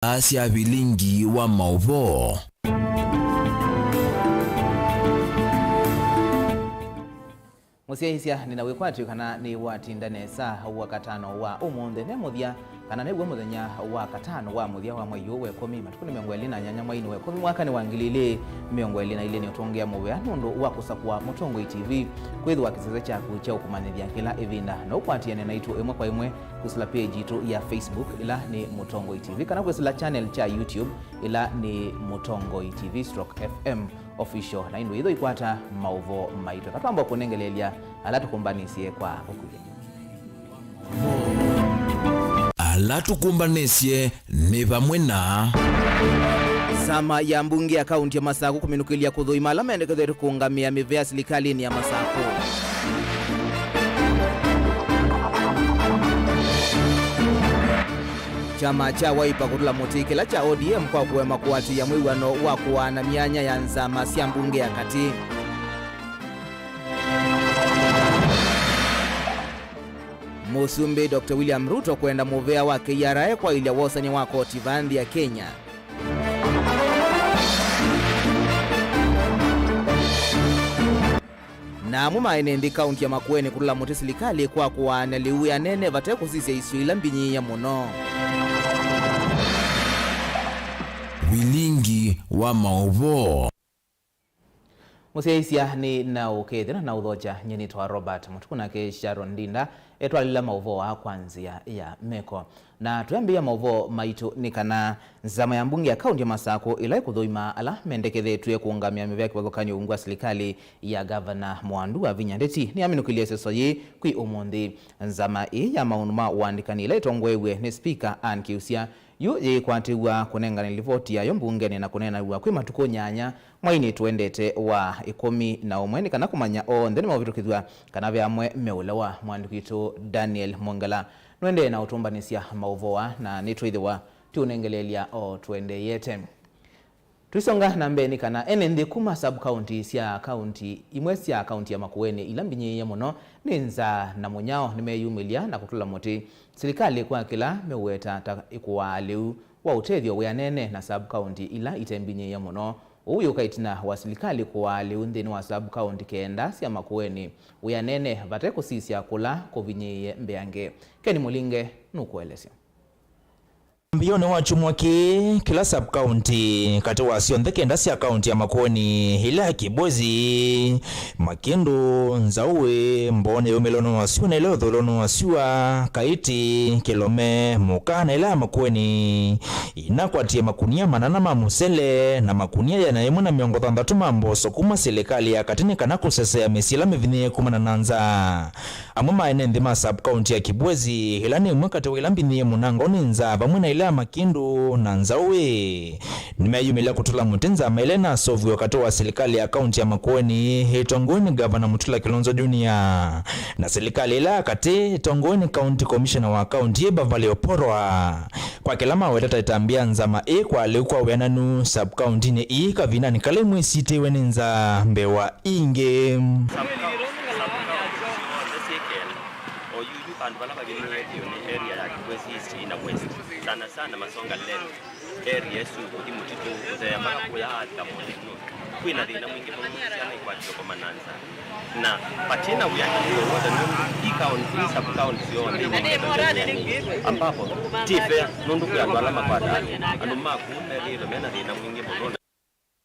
Asia Vilingi wa Mauvoo. Musiahisia ninawekwati kana ni watindanesa wakatano wa umonde ne muthia kana ne muthenya wa katano wa muthia wa mwayo we 10 matukuni 28 mwaini we 10 mwaka ni wangilile 22 ni utongea muwe nundu wa kusakwa Mutongo TV kwithwa kisese chaku cha ukumanyithia kila evinda na ukwatiane na itu emwe kwa emwe kusila page itu ya Facebook ila ni Mutongo TV kana kusila channel cha YouTube ila ni Mutongo TV/FM official na indu itho ikwata Mauvoo maito katwamba kunengelelia alatukumbanisie kwa ukuye alatukumbanesie ni pamwe na Sama ya mbunge ya kaunti ya Masaku kuminukilia kuthuima ala mendeketheru kuungamia mivea silikalini ya Masaku. Chama cha Wiper kutula mutikila cha ODM kwa kuwema kuwati ya mwiwano wa kuwana mianya ya nzama sia mbunge ya kati. Musumbi Dr. William Ruto kwenda muvea wa KRA kwa ili wasani wa koti vandi ya Kenya. Na mumaene ndi kaunti ya Makueni kutula muti silikali kwa kuwana liu ya nene vate kusisia isuila mbinyi ya muno. Vilingi wa Mauvoo. Musiahisia ni na ukethina na udhoja nyeni twa Robert Mutukuna ke Sharon Ndinda etwalila Mauvoo wa kwanzia ya meko na tuambia Mauvoo maitu ni kana nzama ya mbunge ya kaunti ya Masaku ila kuthuima ala mendekethetwe kuungamia mivea kiwathukanya ungwa serikali ya Governor Mwandu wa Vinyandeti ni aminukilia sesoyi kwi umundi nzama ya maunuma uandikani ila itongwewe ni speaker Ann Kiusia yu yikwatiwa kunengana livoti ya mbunge na kunena wa kwi matuko nyanya mwaini tuendete wa 11 kana kumanya ndeni mavitukithwa kana vyamwe meulawa mwandikitu Daniel Mongala nwende na utumbanisia Mauvoo na nitwithiwa tunengelelia twende yete tuisonga na mbeni kana ene kuma sub county sia county imwe sia county ya Makueni ila mbinyi ya muno ninza na munyao nimeyumilia na kutula moti serikali kwa kila meweta ikuwa liu wa utethio wa nene na sub county ila itembinyi ya muno uyu kaitina wa serikali kwa liu ndeni wa sub county kenda sia Makueni wa nene vate kusisia kula kovinyi mbeange Keni Mulinge nukuelesya Mbione wachu mwaki kila sub county kati wasio ndekenda sia county ya Makueni ila Kibozi Makindu Nzauwe Mbone yomelono wasiwa na ilo dholono wasiwa Kaiti Kilome Mukana ila Makueni inakwatia makunia manana mamusele na makunia ya naimu na miongo thandatu mamboso kuma serikali ya katini kana kusesea mesila mevine kuma nananza amuma ene ndima sub county ya Kibozi ila ni mwakati wila mbini munango ninza vamuna ila Makindu na Nzauwe nimeyumila kutula mutenza mailena sovu wakati wa serikali ya kaunti ya Makueni hitongoni Governor Mutula Kilonzo Junior na serikali ila kati tongoni county commissioner wa kaunti Eba Valioporwa kwa kilama wetata itambia nzama kwa liukwa wenanu sub county ni kavina ni kale mwesite wenenza mbewa inge sana masonga leo area su kudi mutitu za mara kuya hata mwenyewe kwina dina mwingi sana kwa choko mananza na patina uyana ndio wada ikaunti sub county yote ambapo tife nundu kwa alama kwa dali anumaku ndio mena dina mwingi bonona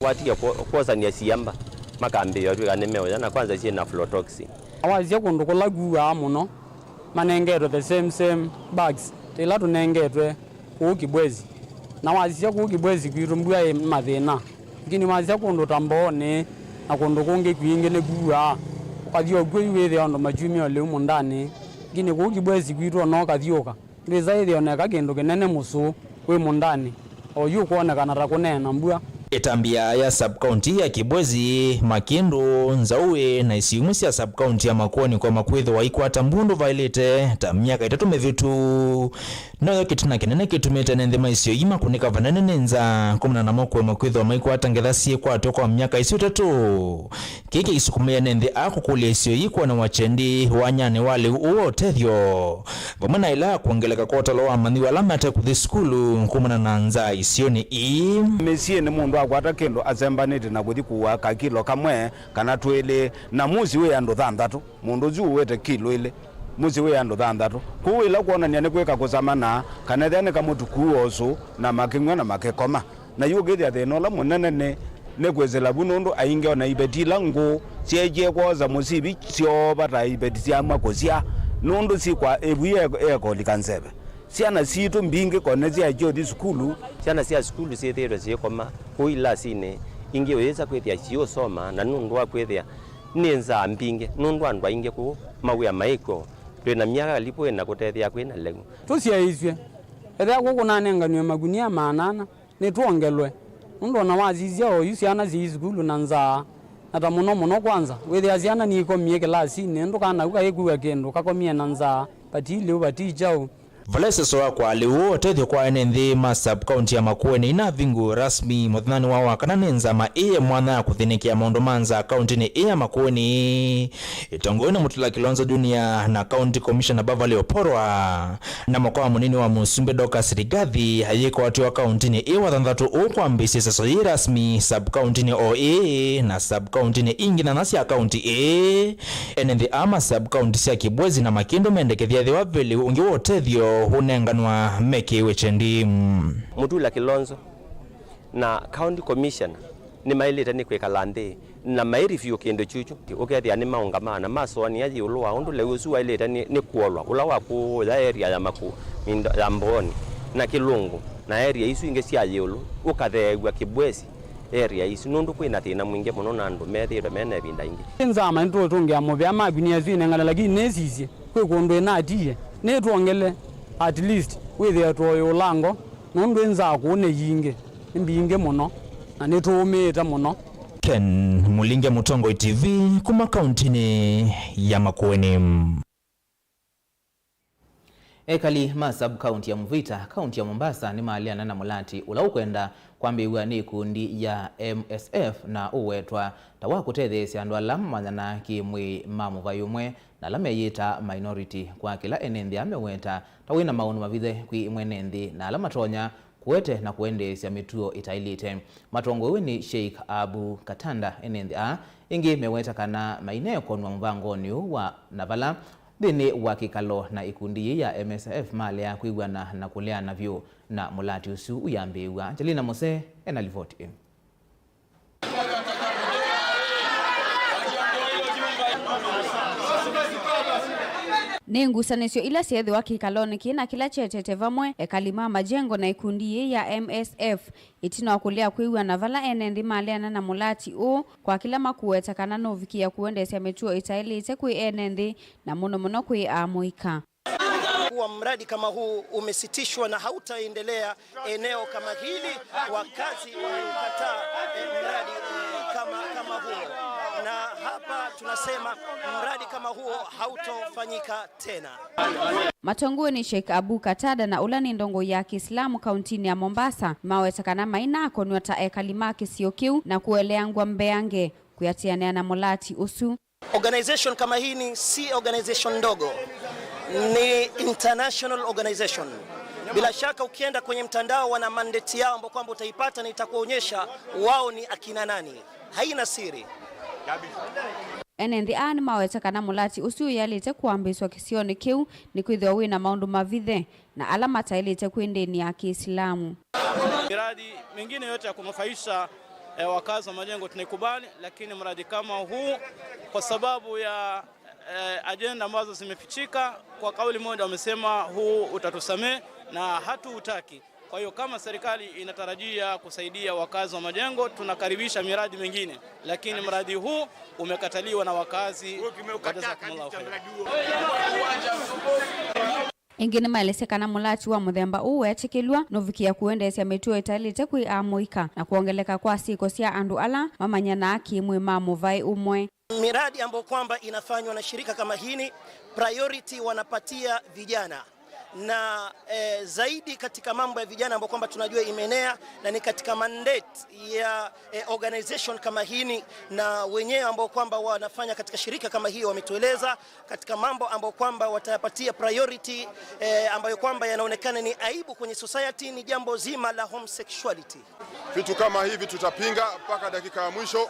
wati ya koza ni siamba makambe yote kanemeo na kwanza sie na aflatoxin awazia kundu kulaguwa muno manengero the same bags tela tunengetwe Kibwezi na wazia Kibwezi kwirumbua mathina ngini wazia kundu tambone na kundu kungi kwingine guwa ukathio gwe wethe ondo majumio leu mundani ngini Kibwezi kwitwo no kathioka ndiza ithio neka kindu kinene musu kwi mundani oyu kuonekana ta kunena mbua Etambia ya sub-county ya Kibwezi, Makindu, Nzauwe na isiumusi ya sub-county ya Makueni kwa makwetho wa ikwata mbundu vailete ta miaka 3 mevitu noyo kitina kinene kitumite nende maisio ima kunika vanene nza kumna na mokwe makwetho wa maikwata ngedhasie kwa toko wa miaka isio 3 kike isukumia nende akukulia isio ikwa na wachendi wanyane wale uo tethyo vamana ila kuangeleka kwa talo wa mani walama ate kuthi skulu kumna na nza isio ni mesie ni mundu akwata kendo azembanite na kuthi kuwa kakilo kamwe kana twele na muzi we ando thandatu mundu juu wete kilo ile muzi we ando thandatu kuwila kuonania ni kwika kusamana kana thane kamutuku osu na makingwa na makekoma na yugethi athenola munene ne kwezela bunundu ainge ona ibetila ngo cieje kwoza musibi cio bata ibetia makosia nundu si kwa ebuye eko likansebe siana situ mbinge kone cia jodi skulu siana cia skulu ciethero ciekoma kuila sine inge weza kwethia cio soma na nundu akwethia nenza mbinge nundu andu ainge ku mawia maiko twina miaka lipo na kutethia kwina legu tucia iswe etha gukunanenganwe magunia manana ni tuongelwe nundu na wazizia o yusiana zi skulu na nza ata muno kwanza wethia ciana ni ikomie kilasini ndu kana ukaikuwa kindu kakomie na nza patile ubatichao Valese soa kwa liwo tethyo kwa enenthi ma sub-county ya Makueni ina vingu rasmi muthinani wa wakana nenza ma iya mwana ya kuthinikia maundu manza county ni iya Makueni itongoi na Mutula Kilonzo Junior na county commissioner Bavali Oporwa na mkoa munini wa Musumbe Docas Rigathi hayiko watu wa county ni iya wathandatu ukwa mbisi seso yi rasmi sub-county ni OA na sub-county ni ingi na nasi ya county A enenthi ama sub-county siya Kibwezi na Makindu mendekethia thiwa vili ungi wo tethyo hunenganwa meki wechendi Mutula Kilonzo na county commissioner ni maileta ni kweka lande na mairifio kendo chuchu ukethia ni maungamana masoni ya yulwa undu leusu waileta ni kuolwa ula wa ku ya area ya Maku mindo ya Mboni na Kilungu na area isu inge cia yulu ukathegwa Kibwezi area isu nundu kwina thina mwingi muno na andu methiro mena binda ingi nzama ndu tungia muvya magunia zwine ngala lakini nesizie kwe kundu na atie ne tuongele at least with the toyo lango nundu nza kuone yinge mbinge muno na nitumita muno. Ken Mulinge, Mutongo TV, kuma kauntini ya Makueni. Ekali ma sub county ya Mvita, county ya Mombasa ni maaliana na mulati ula ukwenda kwambiwa ni kundi ya MSF na uwetwa tawa kutethesya andu ala manyana kimwi mamuva yumwe na ala meyita minority kwa kila enenthi ameweta tawina maunu mavithe kwi imwe nenthi na ala matonya kuwete na kuendesya mituo itailite. Matongo uwe ni Sheikh Abu Katanda enenthi ingi meweta kana maineo konwa mvangoni wa navala dini wa kikalo na ikundi ya MSF mali ya kuigwana na kuleana vyo na mulati usu uyambiwa. Angelina Mose enalivoti. Nengusanisyo ila siedhi wa kikaloni kina kila chetete vamwe ekalima majengo na ikundi ya MSF itino wakulia kuiwa na vala enendi maliana na mulati kwa kila makuweta kana novikia kuendesya mituo itailite kui enendi na muno kui amuika. Kuwa mradi kama huu umesitishwa na hautaendelea eneo kama hili, wakazi wamekataa mradi kama huo, na hapa tunasema mradi kama huo hautofanyika tena. Matongo ni Sheikh Abu Katada na ulani ndongo ya Kiislamu kauntini ya Mombasa mawetakana maina konwata ekalima kisiokiu na kueleangwa mbeange kuyatiania na mulati usu. Organization kama hii ni si organization ndogo, ni international organization. Bila shaka ukienda kwenye mtandao wana mandate yao ambapo kwamba utaipata na itakuonyesha wao ni akina nani. Haina siri. Enendi ani mawetakana mulati usu yalite kuambiswa kisioni kiu ni kwithwa wina maundu mavithe na alama tailite kwendeni ya Kiislamu. Miradi mingine yote ya kunufaisha wakazi wa majengo tunaikubali, lakini mradi kama huu kwa sababu ya agenda ambazo zimefichika, kwa kauli moja wamesema huu utatusamee na hatuutaki. Kwa hiyo kama serikali inatarajia kusaidia wakazi wa majengo, tunakaribisha miradi mingine, lakini mradi huu umekataliwa na wakazi. ingine maelesekana mulati wa muthemba uwetikilwa novikia kuendesya mituo italite kwi amuika na kuongeleka kwa siko sia andu ala mamanyana akimwe mamuvai umwe. Miradi ambayo kwamba inafanywa na shirika kama hili, priority wanapatia vijana na zaidi katika mambo ya vijana ambao kwamba tunajua imeenea na ni katika mandate ya organization kama hii, na wenyewe ambao kwamba wanafanya katika shirika kama hiyo wametueleza katika mambo ambao kwamba watayapatia priority ambayo kwamba yanaonekana ni aibu kwenye society, ni jambo zima la homosexuality. Vitu kama hivi tutapinga mpaka dakika ya mwisho.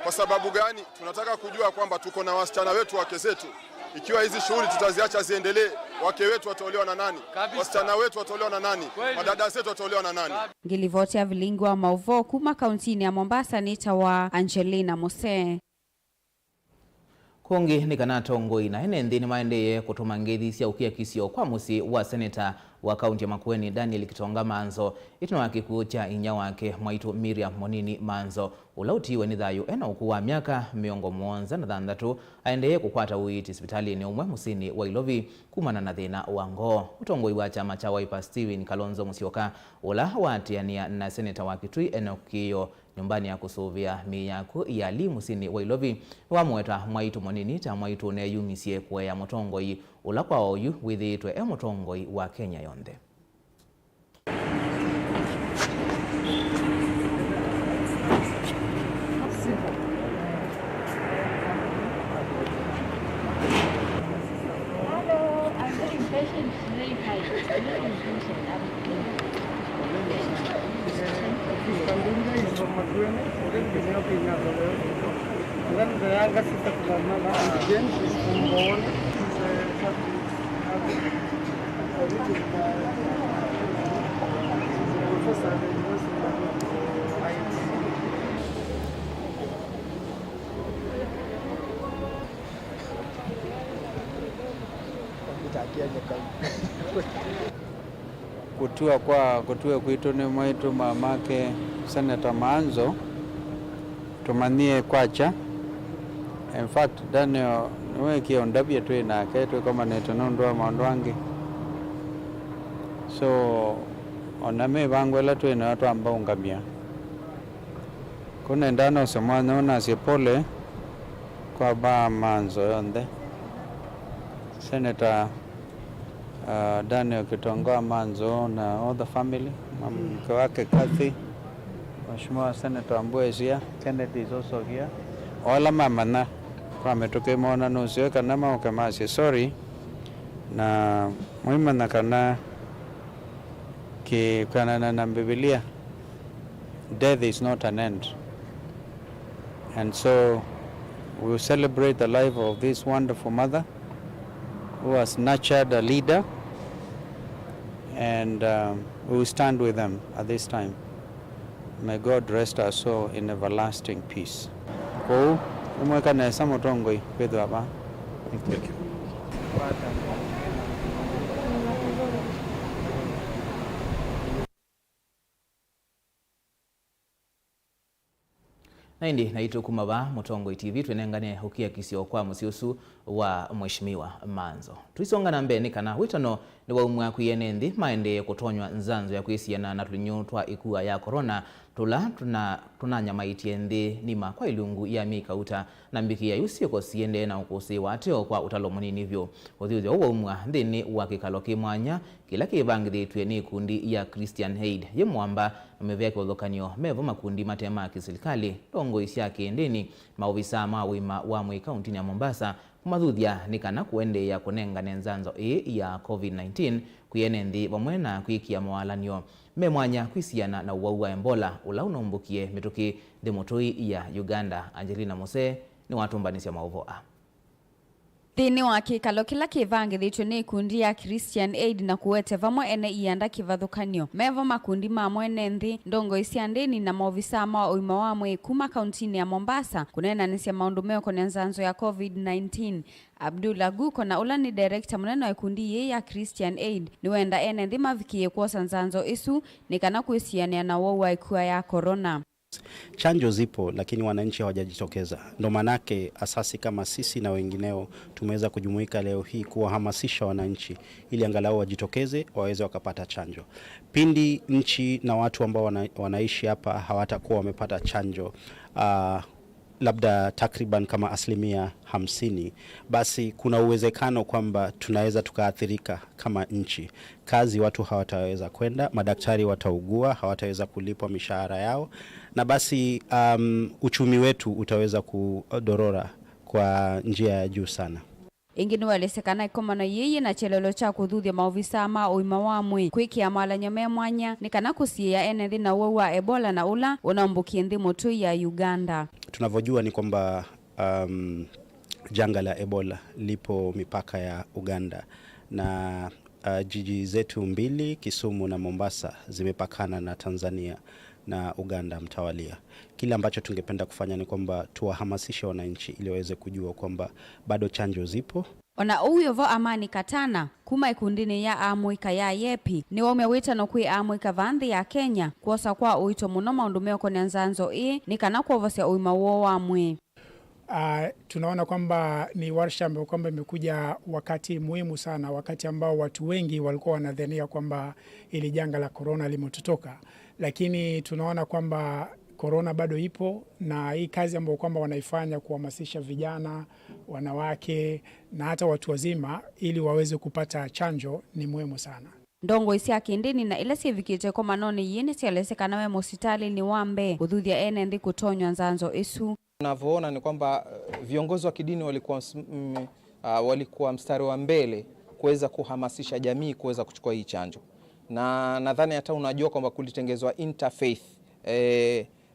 Kwa sababu gani? Tunataka kujua kwamba tuko na wasichana wetu, wake zetu. Ikiwa hizi shughuli tutaziacha ziendelee, wake wetu wataolewa na nani? Wasichana wetu wataolewa na nani? Madada zetu wataolewa na nani? Ngilivotia Vilingi wa Mauvoo kuma kauntini ya Mombasa ni tawa Angelina Mose. Kongi ni kanato ngoi na ene ndini maendeye kutuma ngeithi cia ukia kisio kwa musi wa seneta wa kaunti ya Makueni Daniel Kitonga Manzo itino wakikuo cha inya wake Mwaitu Miriam Monini Manzo ulautiwe ni thayu ena ukuwa miaka miongo muonza na thandatu aendeye kukwata uiti hospitali ni umwe musini wa Ilovi kumana na thina wango. Utongoi wa chama cha Wiper Steven Kalonzo Musyoka ula watiania na seneta wa Kitui Enokiyo nyumbani ya kusuvia miyaku ya musini wa Ilovi wamweta Mwaitu Monini ta Mwaitu ne yumisie kwa ya mutongoi ula kwa oyu withitwe mutongoi wa Kenya yonde. kutua kwitu ni Mwaitu mamake Senator Manzo tumanie kwacha. In fact Daniel niwe kiondabye tu na ketu kama netonondwa maondwangi, so oname bangwela tu na watu ambao ungamia kuna ndano semwana na sipole kwa ba Manzo yonde Senator Daniel Kitonga Manzo na all the family, mke wake Kathy, Mheshimiwa Senator Ambwe is here, Kennedy is also here. Wala mama na kwa metoke mona nusio kana maukemasi sorry na muhimu na kana ki kana na Biblia, death is not an end, and so we will celebrate the life of this wonderful mother who has nurtured a leader, and we will stand with them at this time. May God rest our soul in everlasting peace. Thank you. Naindi naitu kumaba Mutongoi TV twenengane hukia kisio kwa musiusu wa Mheshimiwa Manzo. Tuisonga na mbeni kana witono ni wa umwa kuyenendi maende kutonywa nzanzo ya kuisiana na tulinyotwa ikuwa ya corona tunanyamaitie nthi nima kwa ilungu ya mikauta na mbiki ya yusiko siende na ukusi wateo kwa utalo munini vyo. Uthiuthio uwa umwa nthini wa kikalo kimwanya kila kibangithitwe ni kundi ya Christian Aid ye mwamba mevea kiwathokanio mevo makundi matema kisilikali dongo isiake ndini maovisa mawima wa mwi kauntini ya Mombasa kumathuthia nikana kuende ya kunenga nenzanzo ya COVID-19 kuyene nthi vamwe na kwikia mawalanio memwanya kwisiana na uwaua Ebola ula unombukie mituki thimutui ya Uganda. Angelina Mose ni watumbanisya Mauvoo. Thini wa kikalo kila kivangithitwe ni kundi ya Christian Aid na kuwete vamwe ene ianda kivathukanio mevo makundi mamwe nthi ndongo isia ndini na maovisa ma uima wa mwi kuma kauntini ya Mombasa kunenanisya maundu meko nenzanzo ya COVID-19. Abdullah Guko na ula ni director munene wa kundi ye ya Christian Aid ni wenda ene nthi mavikie kuosa nzanzo isu nikana kuisiania na wowa ikuwa ya corona. Chanjo zipo lakini wananchi hawajajitokeza. Ndio manake asasi kama sisi na wengineo tumeweza kujumuika leo hii kuwahamasisha wananchi ili angalau wajitokeze waweze wakapata chanjo. Pindi nchi na watu ambao wanaishi hapa hawatakuwa wamepata chanjo, labda takriban kama 50%, basi kuna uwezekano kwamba tunaweza tukaathirika kama nchi. Kazi watu hawataweza kwenda, madaktari wataugua, hawataweza kulipwa mishahara yao, na basi uchumi wetu utaweza kudorora kwa njia ya juu sana. Ingine walesekana ikomana yeye na chelelo cha kudhuthia maofisa ama uima wamwe kwikia mala nyame mwanya nikana kusia enethi na wa Ebola na ula unaambukia ndimo tu ya Uganda. Tunavyojua ni kwamba janga la Ebola lipo mipaka ya Uganda, na jiji zetu mbili, Kisumu na Mombasa, zimepakana na Tanzania na Uganda mtawalia. Kile ambacho tungependa kufanya ni kwamba tuwahamasishe wananchi ili waweze kujua kwamba bado chanjo zipo. Ona uyo vo amani katana kuma ikundini ya amwika ya yepi ni wamewita no kwi amwika vandhi ya Kenya kuosa kwa uito muno maundu meko nyanzanzo ni kana kuovosia uima uo wa mwe. Tunaona kwamba ni warsha ambayo kwamba imekuja wakati muhimu sana, wakati ambao watu wengi walikuwa wanadhania kwamba ili janga la corona limetutoka, lakini tunaona kwamba corona bado ipo, na hii kazi ambayo kwamba wanaifanya kuhamasisha vijana, wanawake na hata watu wazima ili waweze kupata chanjo ni muhimu sana. Ndongo isi akindini na ila sivikite kwa manoni yini sialesekana we mositali ni wambe udhuthia enendi kutonywa nzanzo isu. Tunavyoona ni kwamba viongozi wa kidini walikuwa mstari wa mbele kuweza kuhamasisha jamii kuweza kuchukua hii chanjo. Na nadhani hata unajua kwamba kulitengezwa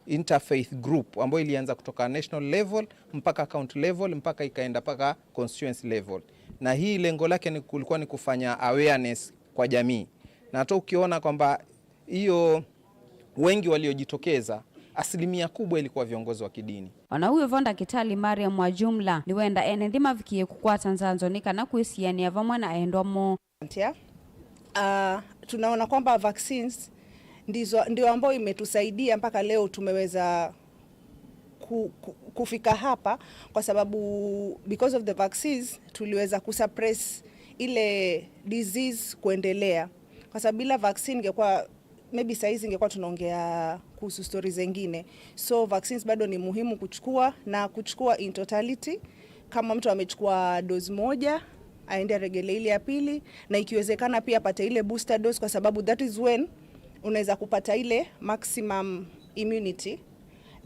interfaith group ambayo ilianza kutoka national level mpaka county level mpaka ikaenda mpaka constituency level. Na hii lengo lake kulikuwa ni kufanya awareness kwa jamii. Na hata ukiona kwamba hiyo wengi waliojitokeza, asilimia kubwa ilikuwa viongozi wa kidini. Ona huyo vonda kitali Mariam wa jumla ni wenda enendima vikie kukwata nzanzo nika na kuisiania vamwe na endomo. Tunaona kwamba vaccines ndio ambao imetusaidia mpaka leo tumeweza kufika hapa, kwa sababu because of the vaccines tuliweza kusuppress ile disease kuendelea, kwa sababu bila vaccine ingekuwa maybe saizi ingekuwa tunaongea kuhusu stories zingine. So vaccines bado ni muhimu kuchukua in totality. Kama mtu amechukua dose moja aende regelee ile ya pili, na ikiwezekana pia apate ile booster dose, kwa sababu that is when unaweza kupata ile maximum immunity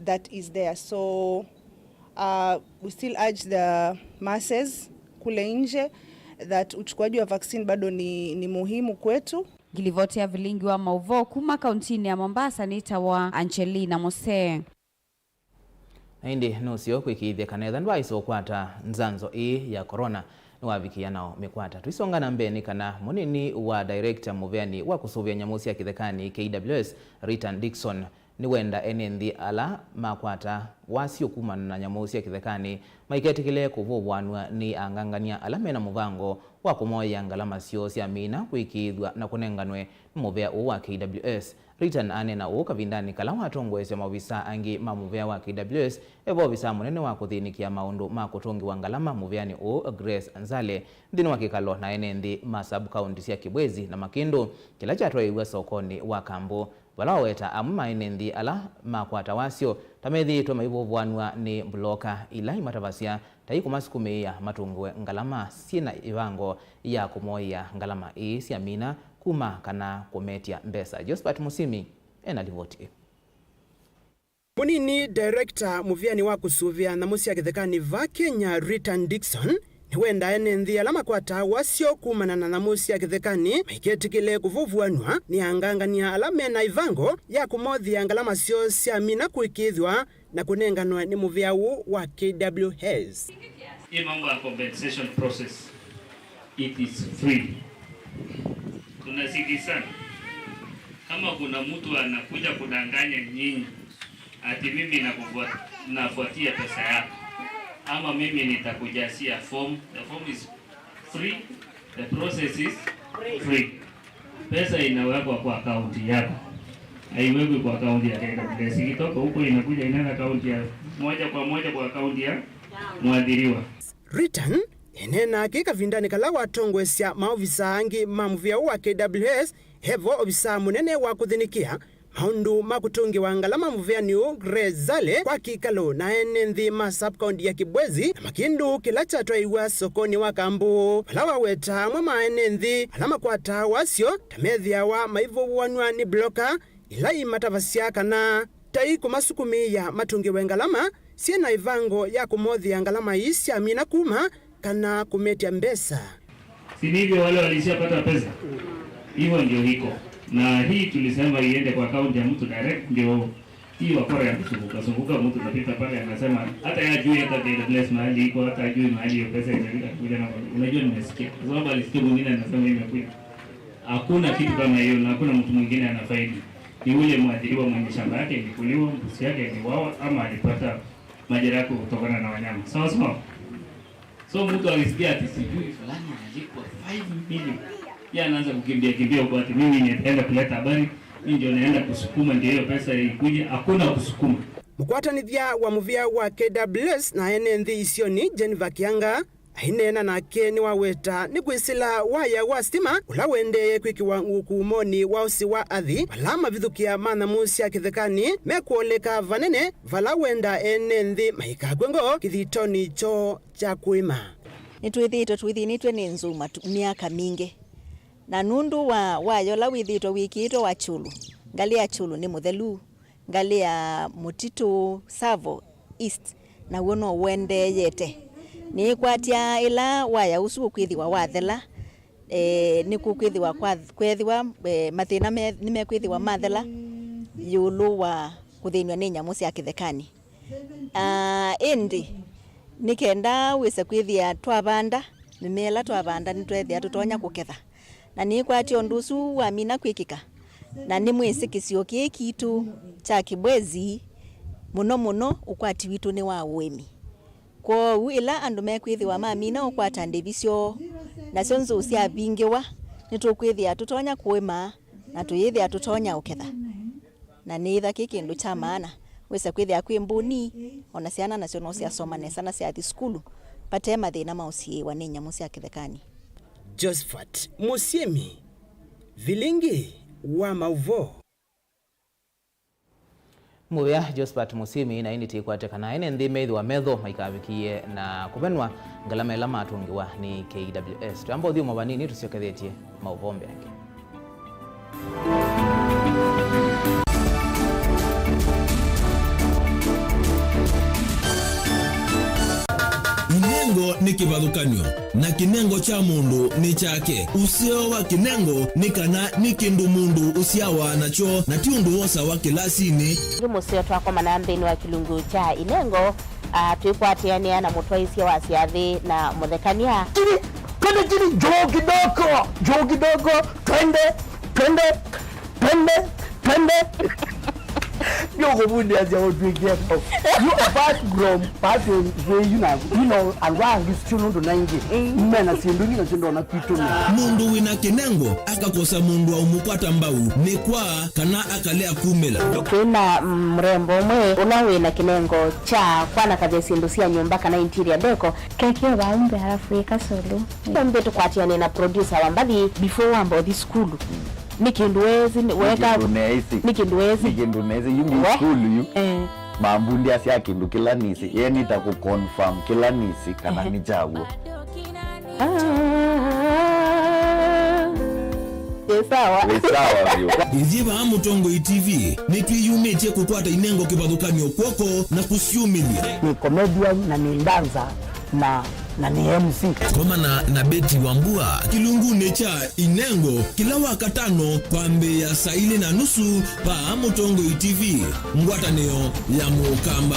that is there. So we still urge the masses kule nje that uchukuaji wa vaccine bado ni muhimu kwetu. Gilivotea Vilingi wa Mauvoo kuma kauntini ya Mombasa nitawa Angelina Mose. Hindi nusio kwikithia kanetha ndwa isokwata nzanzo ya corona nwavikia nao mikwata. Tuisonga na mbeni kana munini wa director muveani wa kusuvia nyamusi ya kithekani KWS Ritan Dixon ni wenda enendi ala makwata wasio kumana na nyamusi ya kithekani maiketikile kuvuvwanwa ni angangania ala mena muvango wa kumoya ngalama sio sia mina kuikithwa na kunenganwe muvea wa KWS. Ritan anena kavindani kala watongwesya mavisa angi mamuvea wa KWS evo visa munene wa kuthinikia maundu ma kutungi wa ngalama muveani Grace Anzale ndini wa kikalo na enendi masub county sia Kibwezi na Makindu kila chatwa iwa sokoni wa Kambo walaweta amma enendi ala makwata wasio tamethi to maivovwanwa ni bloka ila imatavasia taikumasikumeia matungwe ngalama sina ivango ya kumoya ngalama sia mina kuma kana kumetia mbesa. Josephat Musimi enalivoti. Munini director muviani wa kusuvia na musi ya kithekani va Kenya Ritan Dixon ni wenda enendi ala makwata wasio kumanana na musi ya kithekani maiketikile kuvuvwanwa ni angangania ala mena ivango ya kumothia ngalama sio sia mina kuikithwa na kunenganwa ni muviau wa KWS. Hii mambo ya compensation process, it is free. Tunasiki sana kama kuna mtu anakuja kudanganya nyinyi ati mimi nafuatia pesa yako ama mimi nitakujasia form. The form is free, the process is free. Pesa inawekwa kwa akaunti yako. haiwekwi kwa akaunti ya KWS. Ikitoka huko inakuja inaenda akaunti ya moja kwa akaunti ya mwadhiriwa. Return enena kika vindani kala watongwesya maofisa angi mamuvya wa KWS hevo obisa munene wa kuthinikia maundu makutungi wa ngalama muvyaniu grezale kwa kikalo na enenthi ma subcounty ya Kibwezi na makindu kila chatwaiwa sokoni wa kambu palawa weta mwa maenenthi alama kwa wasio tamethia wa maivo wanwa ni bloka ila imatavasya kana tai kumasukumi ya matungi wa ngalama siena ivango ya kumothia ngalama isya mina kuma kana kumetia mbesa. Sinivyo wale walishapata pesa. Hivyo ndio hiko. Na hii tulisema iende kwa akaunti ya mtu direct, ndio hii wakora ya kusunguka mtu napita pale anasema hata ya juu hata KWS mahali iko hata juu mahali hiyo pesa inaenda kuja na unajua nimesikia. Kwa sababu alisikia mwingine anasema imekuja. Hakuna kitu kama hiyo na hakuna mtu mwingine anafaidi. Ni ule mwadhiriwa mwenye shamba yake ilikuliwa, mbuzi yake iliwawa ama alipata majeraha kutokana na wanyama. Sawa sawa. So mtu alisikia ati sijui fulani analipwa 5 million. Yeye anaanza kukimbia huko ati mimi nitaenda kuleta habari, mimi ndio naenda kusukuma ndio hiyo pesa ikuje, hakuna kusukuma. Mukwatanithia wa muvia wa KWS na enenthi isioni Jennifer Kianga ainena nake ni waweta ni kwisila waya wa stima ula wende kwikiwa ngukumoni wa usi wa athi alama vithukia manamusi ya kithekani mekuoleka vanene vala wenda enenthi maikagwengo kithitoni cho cha kuima. Nitwithitwe ni nzuma miaka mingi na nundu wa yola withitwe wikitwe wa chulu ngali ya chulu ni muthelu ngali ya mutitu Savo East na wono wende yete ni kwatia ila waya usu kwithiwa wathela ni kukwithiwa kwethiwa mathina ni mekwithiwa mathela yulu wa kuthinwa ni nyamu cia kithekani indi nikenda wise kwithia twabanda mimela twabanda ni twethia tutonya kuketha na ni kwatia ndusu wa mina kwikika na ni mwisikisio kitu cha Kibwezi muno ukwati witu ni wa wemi kwa ila andu mekwithiwa mamina ukwata ndivisyo na cionzo cia bingiwa nitukwithia tutonya kuima na tuyithia tutonya uketha na nitha kikindu cha maana wese kwithia kwi mbuni ona ciana nacio no cia soma ne sana cia thukuru pate mathina mausi wa ni nyamu cia kithekani. Josephat Musiemi, Vilingi wa Mauvoo. Muvia Josephat Musiemi na initi kwatekana ene nthi meithwa metho maikavikie na kuvenwa ngalama ila matungiwa ni KWS. Tuamba uthio mavanini tusiokethetie mauvombe yake. Kinengo ni kivathukanio na kinengo cha mundu ni chake. Usio wa kinengo ni kana ni kindu mundu usiawa nacho na ti undu wosa wa kilasini. Musio twakoma na mbeni wa kilungu cha inengo twikwatiania na mutwaisia wa siathi na muthekania. Twende joo kidogo twende you go as your big get up. You apart from passing where you know and why you still not nangi. Mena sinduni na sindo na kitu ni. Mundu wina kinengo akakosa mundu wa umupata mbau ni kwa kana akalea kumela. Kuna mrembo mwe unawe na kinengo cha kwana kaje sindu cia nyumba kana interior deco keke waumbe halafu ikasolo. Mbe tukwatiane na producer wa mbali before ambo this school. Nikinduwezi weka nikinduwezi yumi school yu mambundi asya kindu kila nisi yeni ta ku confirm kila nisi kana ni jawo sawa vyo Iziva Mutongo TV ni twiyumitie kukwata inengo kivathukanio kwoko na kusiumilia. Ni comedian na ni danza na ni MC. Koma na Beti Wambua kilungune cha inengo kila wakatano kwa mbe ya saa 4:30 pa Mutongo TV ngwatanio ya Mukamba.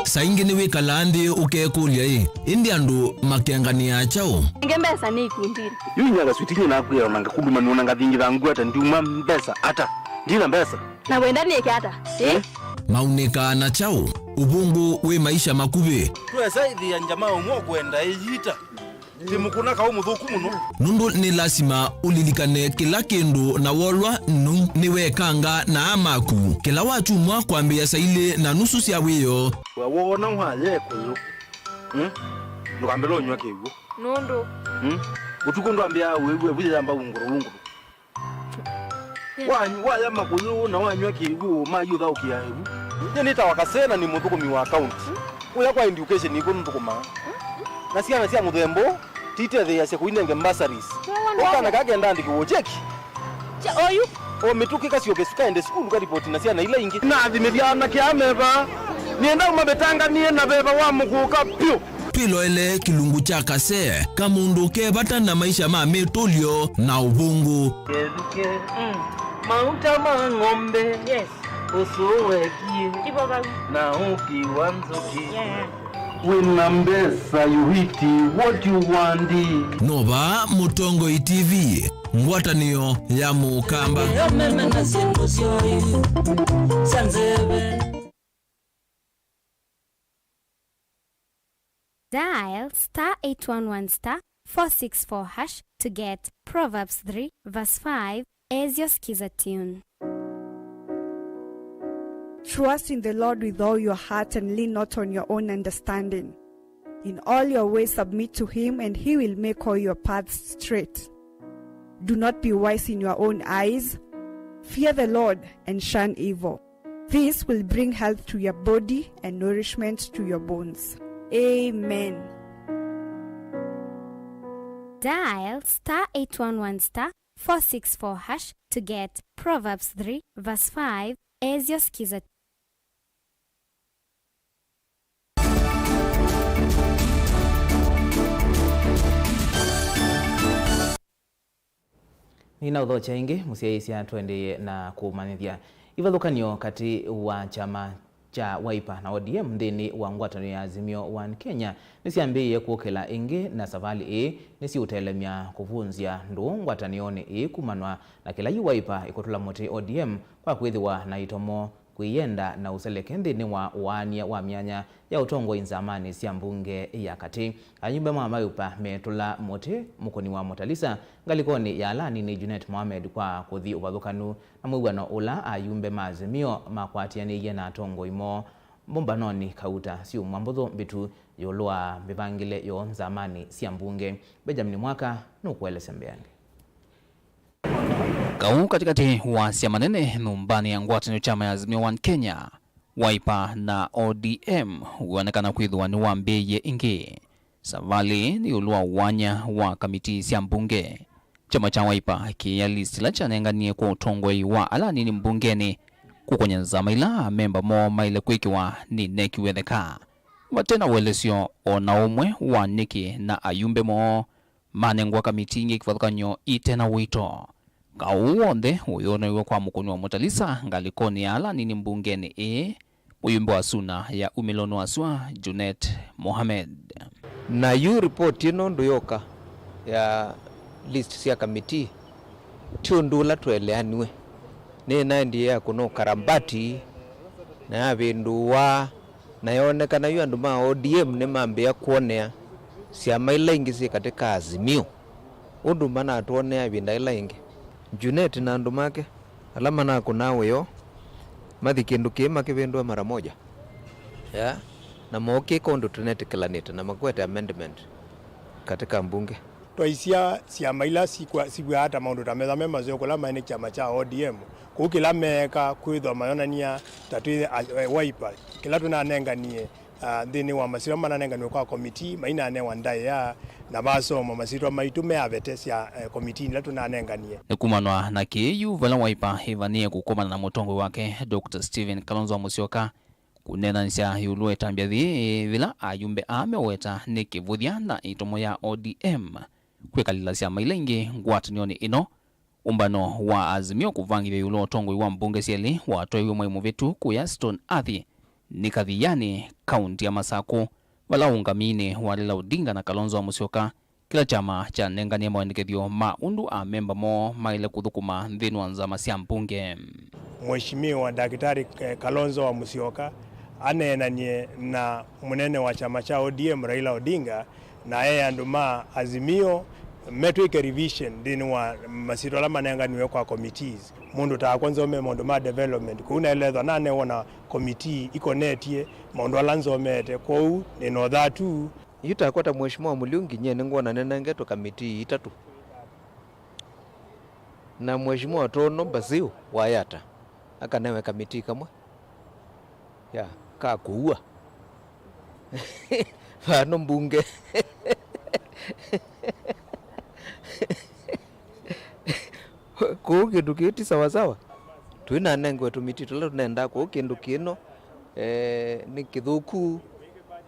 Saingi ni wika landi ukekulia indi andu makengania chao. Ngembesa ni kundiri. Yunya ga switini na kuya nanga kuguma nuna ngathingi thangu ata ndiuma mbesa ata ndina mbesa. Na wenda ni kiata. Maunika na chao ubungu we maisha makube twesaidhi ya njamaa umwo kwenda ijita timukuna kau muthuku muno nundu ni lazima ulilikane kila kindu na wolwa nu niwekanga na amaku kila watu mwa kwambia saile na nusu cia wiyo wona mwaye kuyu ndukambelo nywa kiwu nundu utukundu ambia wewe buya amba unguru waya makuyu na wanywa kiwu mayutha ukiaebu nita wakasena ni muthukumi wa account uya kwa education iko nthukuma na ciana cia muthembo tite thea cia kuinenge bursaries ukana kagenda ndiki cheki oyu o mituki kacio ende skulu ka report na ciana ila ingi na thimithana kiameva nienda umabetanga nie na beba wa mukuka pio pilo ele kilungu cha kase kamundu kebata na maisha ma metolio na ubungu keduke mauta mangombe yes usuwekie na ukiwanzuki winambesa yuhiti what you want Nova Mutongo TV ngwatanio ya mukamba Dial *811*464# to get Proverbs 3 verse 5 as your skiza tune. Trust in the Lord with all your heart and lean not on your own understanding. In all your ways submit to him, and he will make all your paths straight. Do not be wise in your own eyes. Fear the Lord and shun evil. This will bring health to your body and nourishment to your bones. Amen. Dial *811*464# to get Proverbs 3 verse 5 as your skiza. Nina udhocha ingi musiaisia tuendeye na kumanithia ivathukanio kati wa chama cha Wiper na ODM ndini wa ngwatanio ya Azimio One Kenya nisiambiye kuokela ingi na savali nisi utelemia kuvunzia ndu ngwatanioni kumanwa na kila yu Wiper ikotula moti ODM kwa kwithiwa na itomo kuyenda na useleke ndini wa uania wa mianya ya utongo inzamani cia mbunge ya kati anyumbe mwa Wiper metula moti mukoni wa Motalisa ngalikoni ya alani ni Junet Mohamed kwa kuthi uvathukanu na mwiwano ula ayumbe maazimio makwatianiye na tongo imo mbombanoni kauta siu mwambuthu bitu yolua mivangile yo nzamani cia mbunge Benjamin Mwaka nukuelese mbeani Kau katikati wa siama nene numbani ya ngwatanio chama ya Azimio One Kenya, Wiper na ODM huonekana kwithwa ni wambeye ingi. Savali ni ulua uwanya wa kamiti cia mbunge. Chama cha Wiper kiyalistila chanenganie kwa utongoi wa alani ni mbungeni kukonya zamaila memba mo maile kwikiwa ni neki wetheka. Watena welesio ona umwe wa neki na ayumbe mo manengwa kamiti ingi kifathukanyo itena wito. Kau wonde uyonaiwe kwa mukoni wa Motalisa ngalikoni ala nini mbungeni uyumbe wa suna ya umilono aswa Junet Mohamed. Na yu report ino nduyoka ya list cia kamiti tiundula tweleaniwe nina ndiye akuno karambati na ya vinduwa na yonekana yu andu ma ODM ne mambia kuonea ciama ila ingi ci katika Azimio undu mana atuonea vinda ila ingi Junet na andu make alama na kunawe yo mathi kindu kima kivindwa mara moja ya na moki kondu tunetekelanite na makwete amendment katika mbunge twaisia ciama ila sigwa hata maundu ta metha mema ziokola maene chama cha ODM kukila meka kwithwa mayonania tatu Wiper kila tunanenganie thini wa masiro mananenganio kwa komiti maina ne wandae ya na basoma masiro maitu meavete cia komiti ila tunanenganie nikumanwa na kiyu vala Wiper ivanie kukomana na mutongo wake Dr. Steven Kalonzo Musyoka kunena nsia yulue tambia thi vila ayumbe ameweta ni kivuthia na itomo ya ODM kwekalila cia mailengi ngwatanioni ino umbano wa Azimio kuvangithia yulo tongo wa mbunge cieli watoiwe mwaimu vitu kuya Stone Athi ni kathiyani kaunti ya Masako wala ungamine walila Odinga na Kalonzo Musyoka kila chama cha nengania maendekethio maundu a memba mo maile kuthukuma nthini wa nzama cia mbunge. Mheshimiwa Daktari Kalonzo wa Musyoka anenanie na munene wa chama cha ODM Raila Odinga na yeye anduma azimio metwike revision dini wa masiro la manenganiwe kwa committees mundu ta kwanza ome mondo ma development kuna elezo nane wona committee iko netie mondo alanzo mete kwa ni no that yuta kwata mheshimiwa Mulungi nyene ngona nenenge to committee itatu na mheshimiwa Tono Basiu wayata akanewe committee kamwe ya kakuua fano mbunge ko kindu kiti sawa sawa twina nengwe tumitito la tunaenda ko kindu kino ni kithuku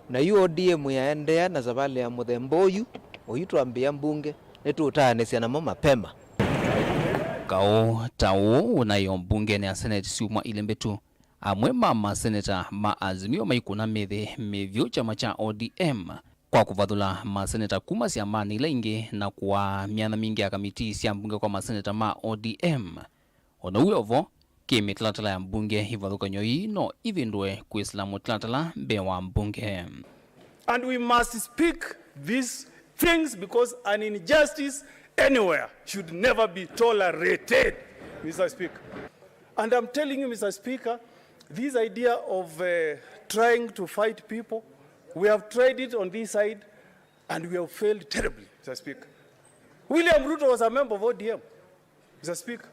na UODM yaendea na zabale ya muthemboyu oyitwambia mbunge netutane ciana mapema kao tao unayo mbunge na senate siuma ilembetu amwe mama senator maazimio maikuna methe mevyo chama cha ODM kwa kuvathula maseneta kuma cia mani laingi na kwa miana mingi ya kamiti cia mbunge kwa maseneta ma ODM ona uyovo kimitlatala ya mbunge ivathuka nyoi no ivindwe kwisla mutlatala mbe wa mbunge. And we must speak these things because an injustice anywhere should never be tolerated, Mr. Speaker. And I'm telling you, Mr. Speaker, this idea of trying to fight people, we have tried it on this side and we have failed terribly, Mr. Speaker. William Ruto was a member of ODM, Mr. Speaker.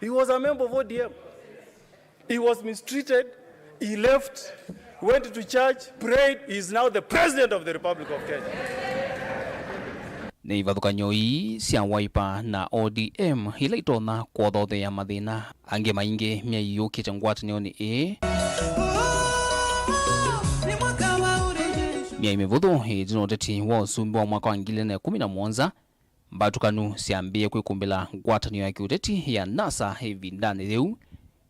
He was a member of ODM. He was mistreated, he left, went to church, prayed, he is now the president of the Republic of Kenya. Ni vathuka nyoi cia Wiper na ODM ila itona kwa thothe ya mathina ange maingi mia yukite ngwatanio ni mia imevuthu ijino teti wa usumbi wa mwaka wa 2017 mbatukanu siambie kwikumbila ngwatanio ya kiuteti ya NASA hivi ndani leu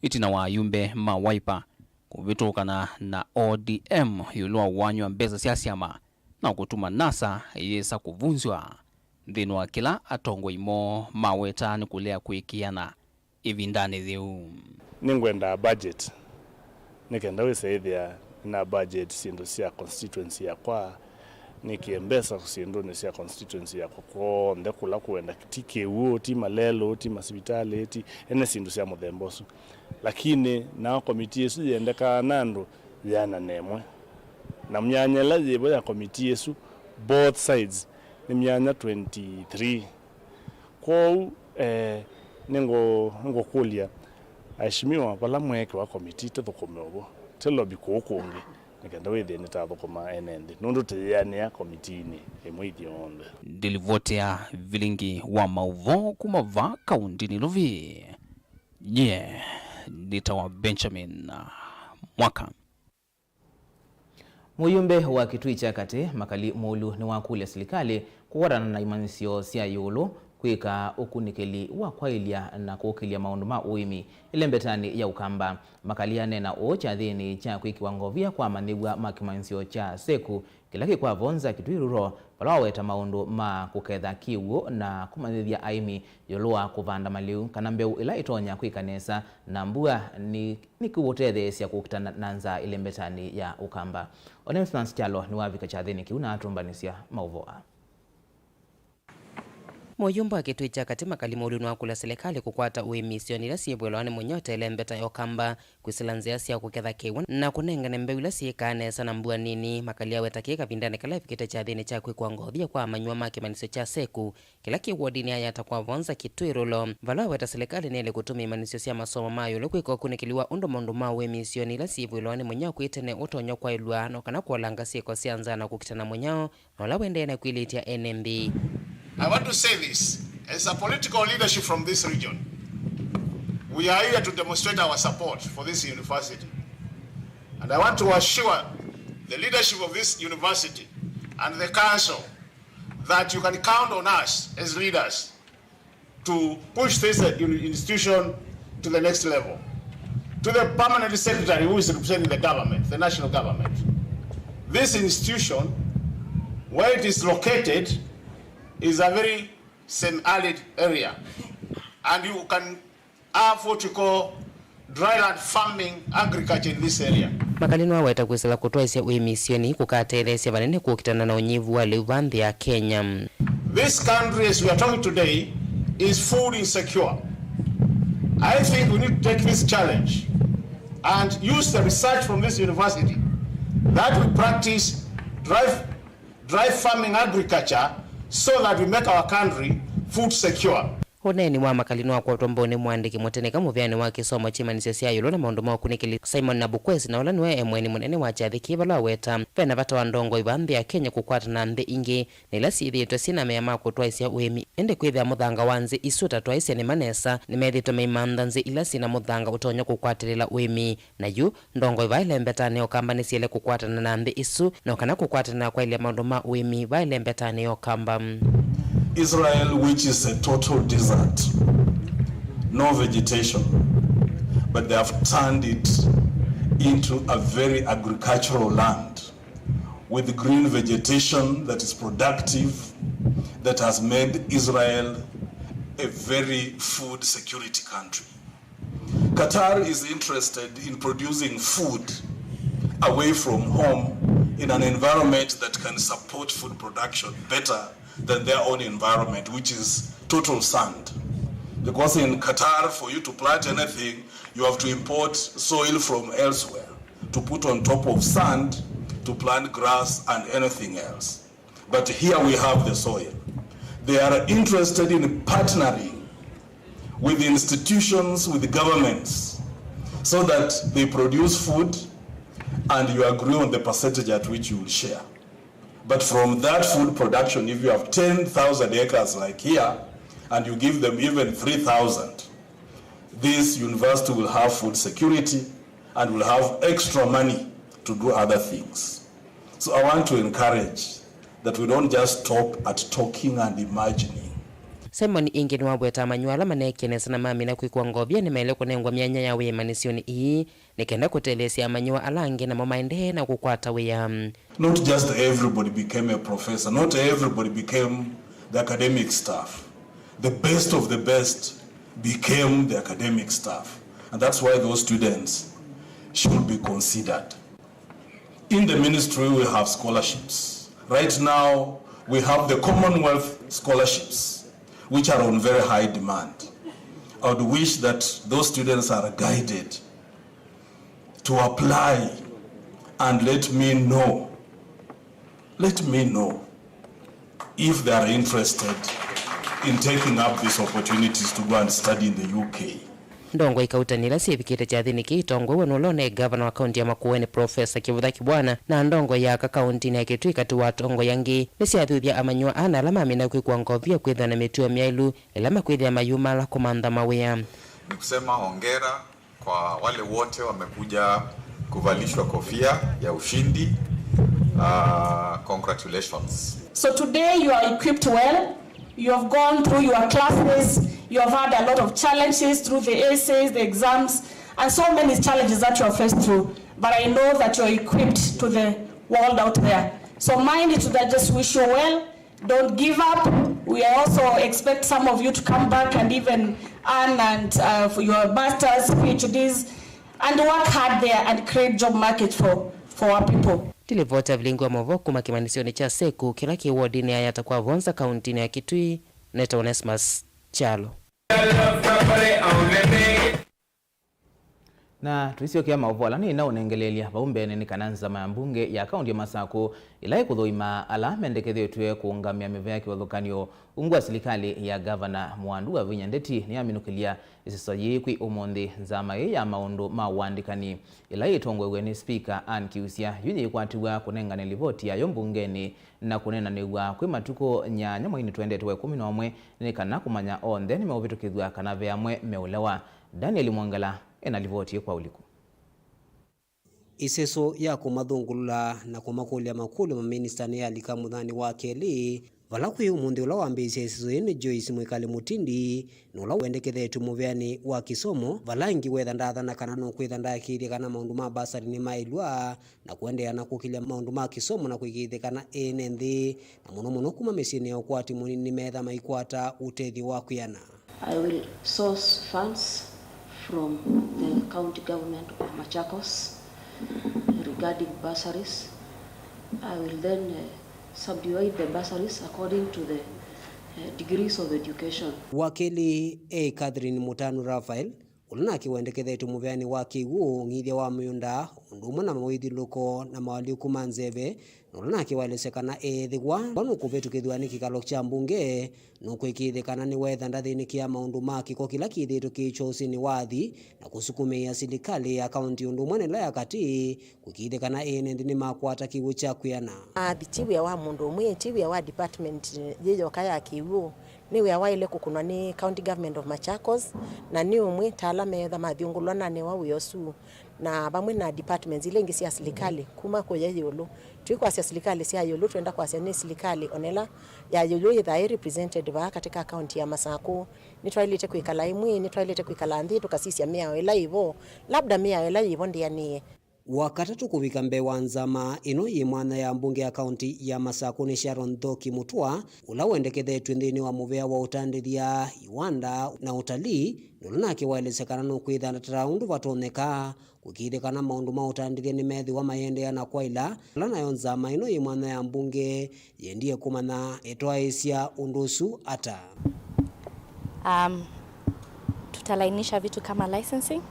itina wa yumbe ma Wiper kuvitukana na ODM yulua wanywa mbeza cia siama na kutuma NASA yesa kuvunzwa ndino wa kila atongo imo maweta ni kulea kuikiana hivi ndani leu ningwenda budget nikenda wese na budget sindu cia constituency ya kwa nikiembesa sindu ni cia constituency ya kwa ndekula kuenda tike uo ti malelo ti masibitali ti ene sindu cia muthembosu lakini na committee yesu yendeka nando yana nemwe na mnyanya la yebo ya committee yesu both sides ni mnyanya 23 kwa ningo kulia aishimiwa pala mweke wa committee to thukumeobo telo bikukungi nikenda withe nitathukuma enendi nundu tiyani ya committee ni emwithi onde dilivotea Vilingi wa Mauvoo kumava kaunti ni Lovi nitawa Benjamin Mwaka. Muyumbe wa kitui cha kati makali mulu ni wakule serikali kuwarana na imanisio cia yulu kwika ukunikeli wa kwailia na kukilia maundu ma uimi ilembetani ya ukamba makaliane na ocha thini cha kwikiwa ngovia kwa manigwa makimanisio cha seku kilaki kwa vonza kitwiruro pala weta maundu ma kuketha kiugo na kumanithia aimi yolua kuvanda maliu kana mbeu ila itonya kwikanesa na mbua ni kuwotethe cia kukitana nanza ilembetani ya ukamba. Onesmus Chalo ni wavika cha thini kiuna atumbanisia Mauvoo. Muyumba wa kitui cha kati makali mulu wa kula serikali kukwata uemisioni la siebwelwane munyote ilembeta yokamba kwisilanzia sia kuketha kiwa na kunengane mbeu la siekane sana mbua nini makali ya wetakika vindane kala fikite cha dhini cha kwikwa ngodhia kwa manyua maki manisio cha seku kila kiwadini haya atakuwa vonza kitui rulo valwa weta serikali nile kutumi manisio sia masomo mayo lukwiko kunikiliwa undo mundu ma uemisioni la siebwelwane munyao kuitene utonyo kwa ilua no kana kuolanga sieko sianza na kukitana munyao no la wende na kuilitia NMB. I want to say this, as a political leadership from this region, we are here to demonstrate our support for this university. And I want to assure the leadership of this university and the council that you can count on us as leaders to push this institution to the next level. To the permanent secretary who is representing the government, the national government, this institution, where it is located, is a very semi-arid area, and you can have what you call dryland farming agriculture in this area. makalino aweta kwisila kutwaisya uemisioni kukatelesya vanene kukitana na unyivu wa livanthi ya Kenya. This country, as we are talking today, is food insecure. I think we need to take this challenge and use the research from this university that we practice dry farming agriculture so that we make our country food secure. Honeni wa makalino wa kwatombone mwandiki mwateneka muvyani wa kisomo chimanisya siyayulo na maundu mao kunikili Simon Nabukwesi na ulaniwe emweni munene wa chathiki vala weta vena vata wa ndongo ivanthi ya Kenya kukwata na nthi ingi nila sithitwe sina meyama kutwaisya uemi ende kwithia muthanga wa nzi isu tatwaisya ni manesa ni methitwe meimantha nzi ila sina muthanga utonya kukwatirila uemi na yu ndongo ivaile mbetani okamba ni siele kukwatana na nthi isu na kana kukwatana kwa ile maundu ma uemi vaile mbetani okamba. Israel, which is a total desert, no vegetation, but they have turned it into a very agricultural land with green vegetation that is productive, that has made Israel a very food security country. Qatar is interested in producing food away from home in an environment that can support food production better than their own environment, which is total sand. Because in Qatar, for you to plant anything, you have to import soil from elsewhere to put on top of sand to plant grass and anything else. But here we have the soil. They are interested in partnering with institutions, with governments, so that they produce food and you agree on the percentage at which you will share. But from that food production, if you have 10,000 acres like here, and you give them even 3,000, this university will have food security and will have extra money to do other things. So I want to encourage that we don't just stop at talking and imagining. Simon ingeni wabweta manyuala manekenesa na mamina kwikwa ngobya ni maile kunengwa myanya ya wemanisioni ii nikenda kutelesya manyua alange na mamaende na kukwata weya. Not just everybody became a professor, not everybody became the academic staff. The best of the best became the academic staff. And that's why those students should be considered. In the ministry we have scholarships. Right now we have the Commonwealth scholarships, which are on very high demand. I would wish that those students are guided to apply and let me know if they are interested in taking up these opportunities to go and study in the UK. Ndongo ikautanila sivikite chathini kitongwe wenulone governor wa kaunti ya Makueni Professor Kivutha Kibwana na ndongo ya kaunti ya Kitui tu watongo yangi nisiathuthia amanyua ana alama mina kwikwa ngovia kwitha na mituo myailu ilama kwithia mayuma la kumantha mawea. Ni kusema hongera kwa wale wote wamekuja kuvalishwa kofia ya ushindi. Congratulations. So today you are equipped well. You have gone through your classes, you have had a lot of challenges through the essays, the exams, and so many challenges that you have faced through. But I know that you are equipped to the world out there. So mind it, that just wish you well. Don't give up. We also expect some of you to come back and even earn for your masters, PhDs, and work hard there and create job market for our people. Tilivota Vilingi wa Mauvoo kuma kimanisioni cha Seku kila kiwodini ya yatakuwa Vonza kauntini ya Kitui. Neta Onesmus Chalo. Na tuisio Mauvoo alani ina unengelelia vaumbe nini kananza mayambunge ya kaunti ya Masaku ilai kuthoima ala mendekethio tuwe kuungamia mivea kiwathukanio ungwa serikali ya Governor Mwandu wa Vinyandeti ni aminukilia isisoji kwi umundi nzama ya maundu mawandikani ilai itongwe ni Speaker Ann Kiusia yunyi ikwatiwa kunengane livoti ya yombungeni na kunena niwa kwi matuko nyanya mwini tuende tuwe 11 ni kana kumanya onthe ni meuvitukithwa kana veamwe meulewa. Daniel Mwangala ena livoti kwa uliku. Iseso ya kumathungulula na kumakulia makulu ma minister ni alika muthani wa keli vala kwi umundi ula wambisya iseso yene Joyce Mwikali Mutindi nula wendekethetwe muveani wa kisomo vala ingi wetha ndathana kana no kwitha ndakiithia kana maundu ma basari ni mailwa na kuendea na kukilia maundu ma kisomo na kwigithia kana ene nthi na muno kuma misiini ya ukwati munini metha maikwata utethi wa kwiana. I will source funds from the county government of Machakos regarding bursaries. I will then subdivide the bursaries according to the degrees of education. Wakili Catherine Mutanu Rafael ulana kiwendekethe muvyani wa kiwu ngithia wa myunda undumwe na mawithiluko na mawaliuku manzeve ulana kiwalesekana ethigwa banu kuvetukithwa ni kikalo kya mbunge nukwikithikana ni wetha ndathini kia maundu ma kiko kila kithitu kichosini wathi na kusukumia serikali ya kaunti undumwe nela ya kati kukithikana ene ndini makwata kiwu cha kuyana thitiwia wa mundu umwe tiwia wa department yeyo kaya kiwu ni we awaile kukunwa ni county government of Machakos na ni umwe tala metha mathiungulwana ni wa wiosu na bamwe na departments ile ingi cia serikali kuma kwa yulu twikwa cia serikali cia yulu twenda kwa cia ni serikali onela ya yulu itha represented ba katika county ya Masaku ni twailete kuikala imwe ni twailete kuikala nthi tukasisia mia ela ivo labda mia ela ivo ndiani wakatatu kuvika mbewa nzama ino yimwana ya mbunge ya kaunti ya Masaku ni Sharon Thoki Mutua ula wendekethetwe nthini wa muvea wa utandithia iwanda na utalii nulana kiwaelesekana nukwitha na raundu vatoneka kukithikana maundu ma utandithia ni methi wa mayendea na kwaila lana yo nzama ino yimwana ya mbunge yendie kumana etwaisya undusu ata tutalainisha vitu kama licensing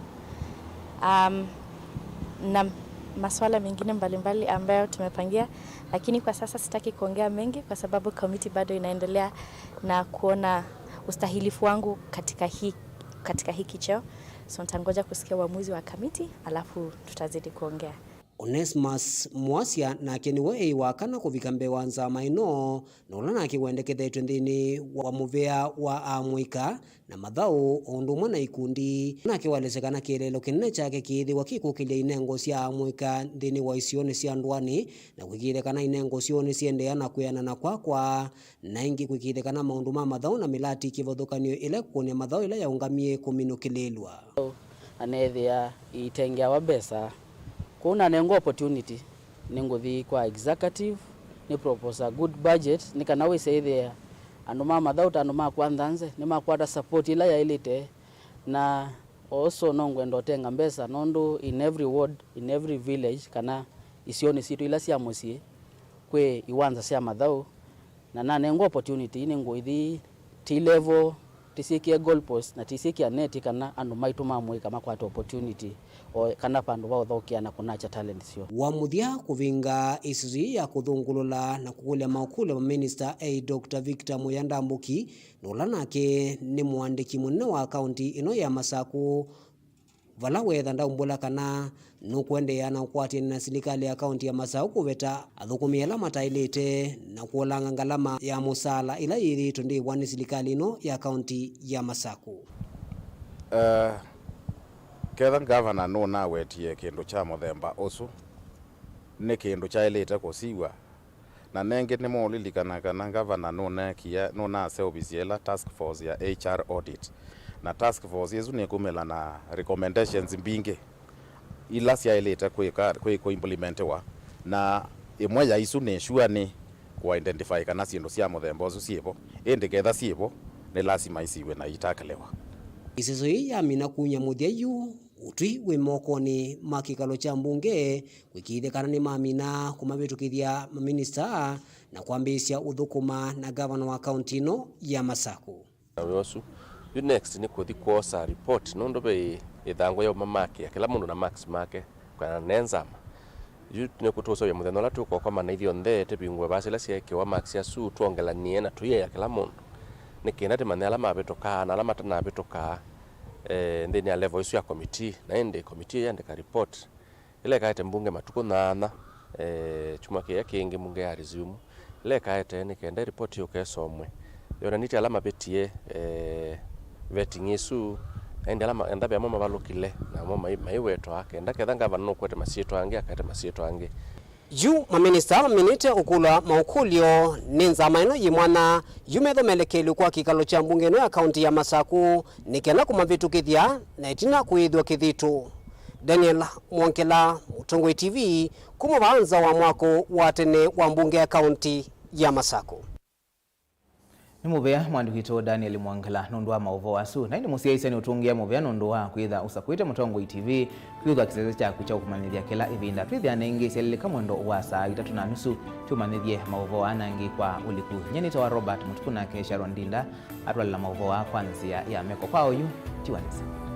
na masuala mengine mbalimbali ambayo tumepangia, lakini kwa sasa sitaki kuongea mengi kwa sababu committee bado inaendelea na kuona ustahilifu wangu katika hiki cheo. So nitangoja kusikia uamuzi wa committee alafu tutazidi kuongea. Onesmus Mwasia na keniwe wakana kuvika mbewa nzama ino nolana kiwendekethetwe nthini wa muvea wa amwika na mathau undumwe na ikundi na kiwalesekana kielelo kinene chake kithiwa kikukilia inengo cia amwika nthini wa isioni cia ndwani na kwikithekana inengo cioni ciendeana kuyana na kwakwa na ingi kwikithekana maundu ma mathau na milati kivothukanio ile kuonia mathau ile yaungamie kuminukililwa anethia itengia wa besa kuna nengo opportunity ninguthi kwa executive ni propose a good budget nikanawe say there anuma mathauta anuma kwanthanze ni makwata support ila ya ilite na also nongwendo tenga mbesa nondu in every ward in every village kana isioni situ ila cia musie kwe iwanza cia mathau na nengo opportunity ninguthi T level tisikie goal post na tisikia net kana anuma ituma mwika makwata opportunity o kana pandu bauthokia na kunacha talent sio wamuthia kuvinga isuzi ya kuthungulula na kukulia maukule wa minister Dr. Victor Muyandambuki nolana ke ni mwandiki munene wa county ino ya Masaku vala wetha ndaumbula kana nukwendea na ukwati na serikali ya county ya Masaku kuveta athukumiela matailite na kuolanga ngalama ya musala ila yiri tundi wani serikali ino ya county ya Masaku ketha governor no na wetie kindu cha muthemba usu ni kindu cha ilite kusiwa na nenge ni mulilikana kana governor no na service task force ya HR audit na task force yezu ni kumela na recommendations mbinge ila cia ilite ku implementiwa na imwe ya isu ni sure ni ku identify kana sindu cia muthemba usu cievo indi ketha cievo ni lazima isiwe na itakalewa isizo hii ya mina kunya muthiayu utwi wi mokoni makikalo cha mbunge kwikithekana ni mamina kumavitukithia maminista na kwambisya uthukuma na governor wa county ino ya Masaku yosu you next ni kuthi kuosa report nondo be ithango ya mamake kila mundu na max make kana nenzama you ne kutoso ya mutheno la tuko kwa manaithio nthe tebingwe basela sieke wa max ya su tuongelanie na tuye ya kila mundu nikina te manela mabetoka na alama tana betoka ndeni ya level isu ya committee na ende committee yandika report ile kaete mbunge matuko nana chuma kia kingi mbunge ya resume ile kaete ni kenda report yoke somwe yona niti alama betie vetting isu ende alama enda bya mama balukile na mama maiweto akenda ketha vanno kwete masieto ange akate masieto ange yu maminista minite ukula maukulio ninzama ino yimwana yumethomelekeli kwa kikalo cha mbunge no ya kaunti ya Masaku nikena kumavitukithia na itina kuithwa kithitu Daniel Mwankela Mutongwe TV kumuvanza wa mwako wa tene wa mbunge ya kaunti ya Masaku Nimuvea mwandikito Daniel Mwangala nundu wa Mauvoo asu na ini musiaisa ni utungia muvea nundu wa kwitha usakwite mutongo ITV kwitha kisese cha kucha kumanithia kila ivinda twithia nengi seleleka mwendo wa saa 3:30 tumanithie Mauvoo anangi kwa uliku nyenito wa Robert MUTUKU nake Sharon Ndinda atwalila Mauvoo kwanzia ya meko kwao yu tiwanisa.